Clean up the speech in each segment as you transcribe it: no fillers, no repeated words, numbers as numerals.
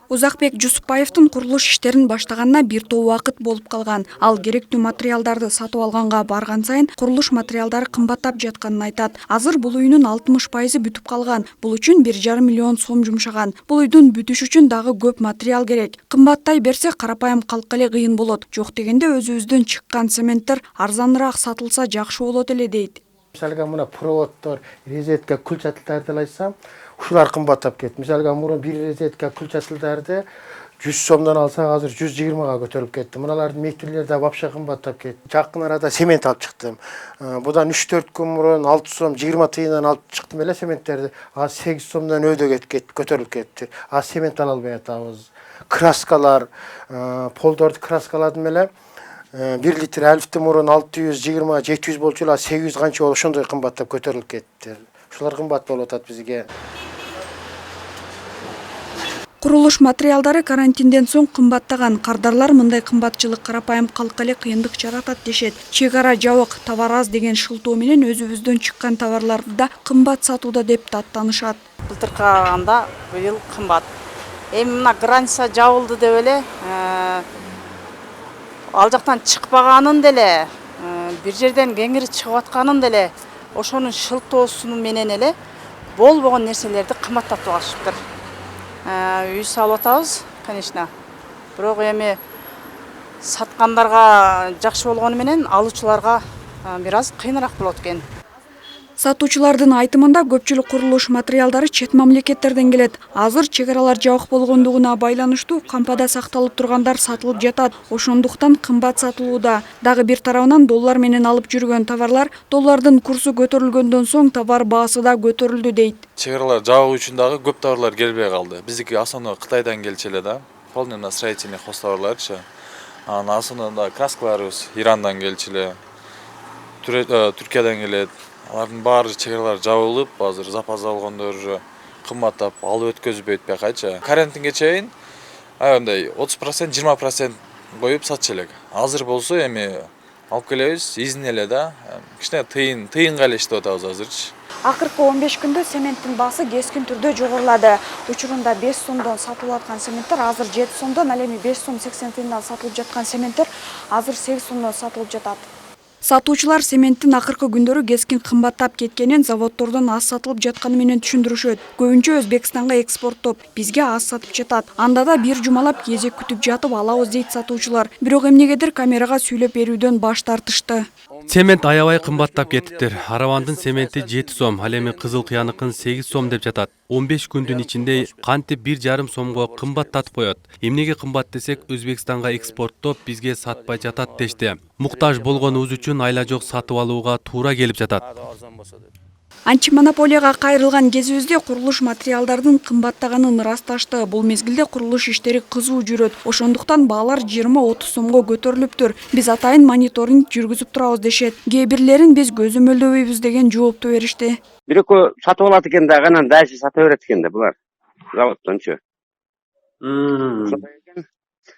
Узакбек Жусупбаевдин курулуш иштерин баштаганына бир топ убакыт болуп калган. Ал керектүү материалдарды сатып алганга барган сайын курулуш материалдары кымбаттап жатканын айтат. Азыр бул үйнүн 60% бүтүп калган. Бул үчүн 1,5 миллион сом жумшаган. Бул үйдүн бүтүш үчүн дагы көп материал керек. Кымбаттай берсе карапайым калкка эле кыйын болот. Жок дегенде өзүбүздөн чыккан цементтер арзаныраак сатылса жакшы болот эле дейт. Мисалга мына проводдор, резетка, күлчатылдарды алсам, ушулар кымбаттап кетти. Мисалга мурун бир резетка күлчатылдарды 100 сомдон алсак, азыр 120га көтөрүлүп кетти. Муналардын метрлери да вообще кымбаттап кетти. Жакын арада цемент алып чыктым. Будан 3-4 күн мурун 6 сом 20 тыйындан алып чыктым эле цементтерди. Азыр 8 сомдон өйдө көтөрүлүп кетти. Азыр цемент ала албай атабыз. Краскалар, полдорду краскаладым эле. 1 литр алифти мурун 620-700 болчу, 800 канча болуп ошондой кымбаттап көтөрүлүп кетти. Ушулар кымбат болуп атат бизге. Курулуш материалдары карантинден соң кымбаттаган. Кардарлар мындай кымбатчылык карапайым калкка эле кыйындык жаратат дешет. Чек ара жабык, товар аз деген шылтоо менен өзүбүздөн чыккан товарларды да кымбат сатууда деп даттанышат. Былтыркыга караганда быйыл кымбат. Эми мына граница жабылды деп эле ал жактан чыкпаганын деле, бир жерден кеңири чыгып атканын деле, ошонун шылтоосу менен эле болбогон нерселерди кымбаттатып алышыптыр. Үй салып атабыз, конечно. Бирок эми саткандарга жакшы болгону менен алуучуларга бир аз кыйыныраак болот экен. Сатуучулардын айтымында көпчүлүк курулуш материалдары чет мамлекеттерден келет. Азыр чек аралар жабык болгондугуна байланыштуу кампада сакталып тургандар сатылып жатат. Ошондуктан кымбат сатылууда. Дагы бир тарабынан доллар менен алып жүргөн товарлар доллардын курсу көтөрүлгөндөн соң товар баасы да көтөрүлдү дейт. Чек аралар жабык үчүн дагы көп товарлар келбей калды. Биздики основной Кытайдан келчү эле да. Полный настроительный хоз товарларчы. Анан основной краскаларыбыз Ирандан келчү эле. Түркиядан келет. Алардын баары чек аралар жабылып, азыр запас алгондор уже кымбаттап алып өткөзбөйт бакачы. Карантинге чейин мындай 30%, 20% коюп сатчу элек. Азыр болсо эми алып келебиз, изин эле да. Кичине тыйынга эле иштеп атабыз азырчы. Акыркы 15 күндө цементтин баасы кескин түрдө жогорулады. Учурунда 5 сомдон сатылып аткан цементтер азыр 7 сомдон, ал эми 5 сом 80 тыйындан сатылып жаткан цементтер азыр 8 сомдон сатылып жатат. Сатуучулар цементтин акыркы күндөрү кескин кымбаттап кеткенин заводдордон аз сатылып жатканы менен түшүндүрүшөт. Көбүнчө Өзбекстанга экспорттоп, бизге аз сатып жатат. Анда да бир жумалап кезек күтүп жатып алабыз дейт сатуучулар. Бирок эмнегедир камерага сүйлөп берүүдөн баш тартышты. Цемент аябай кымбаттап кетиптир. Аравандын цементи 7 сом, ал эми Кызыл Кыяныкын 8 сом деп жатат. 15 күндүн ичинде кантип 1,5 сомго кымбаттатып коет. Эмнеге кымбат десек, Өзбекстанга экспорттоп, бизге сатпай жатат дешти. Муктаж болгонубуз үчүн айла жок сатып алууга туура келип жатат. Антимонополияга кайрылган кезибизде курулуш материалдардын кымбаттаганын ырасташты. Бул мезгилде курулуш иштери кызуу жүрөт. Ошондуктан баалар 20-30 сомго көтөрүлүптүр. Биз атайын мониторинг жүргүзүп турабыз дешет. Кээ бирлерин биз көзөмөлдөбөйбүз деген жоопту беришти. Бирөкө сатып алат экен да, анан дальше сата берет экен да булар. Заводдончу.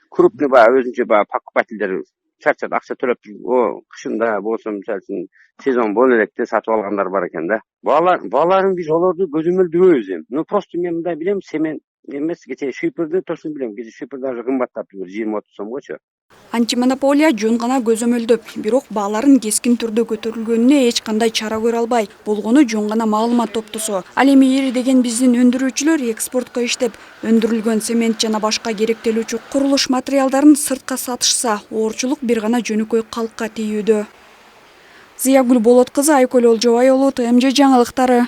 Крупный өзүнчө покупательдер чарчат, акча төлөп, кышында болсо мисалы үчүн сезон боло электе сатып алгандар бар экен да. Бааларын биз олорду көзөмөлдөбөйбүз эми. Просто мен мындай билем, цемент эмес, кече шүйпүрдү точно билем. Кече шүйпүр даже кымбаттап 20-30 сомгочу. Антимонополия жөн гана көзөмөлдөп, бирок бааларын кескин түрдө көтөрүлгөнүнө эч кандай чара көрө албай, болгону жөн гана маалымат топтосо. Ал эми ири деген биздин өндүрүүчүлөр экспортко иштеп, өндүрүлгөн цемент жана башка керектелүүчү курулуш материалдарын сыртка сатышса, оорчулук бир гана жөнөкөй калкка тийүүдө. Зиягүл Болот кызы, Айкөл Олжобай уулу, ТМЖ жаңылыктары.